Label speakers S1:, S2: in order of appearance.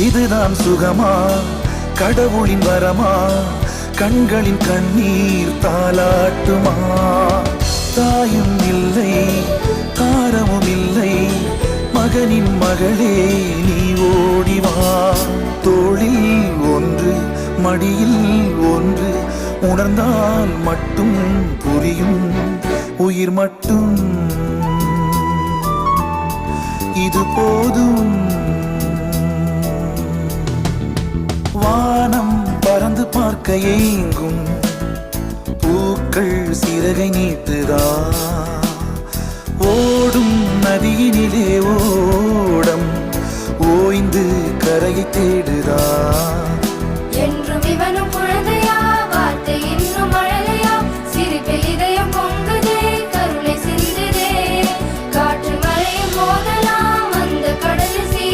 S1: இதுதான் சுகமா, கடவுளின் வரமா, கண்களின் கண்ணீர் தாலாட்டுமா? தாயும் இல்லை, தாரமும் இல்லை, மகனின் மகளே நீ ஓடிவா. தோளில் ஒன்று, மடியில் ஒன்று, உணர்ந்தால் மட்டும் புரியும் உயிர் மட்டும் இது போதும். வானம் பறந்து பார்க்க ஏங்கும், பூக்கள் சிறகை நீட்டுதா? ஓடும் நதியினிலே ஓடம் ஓய்ந்து கரையை தேடுதா?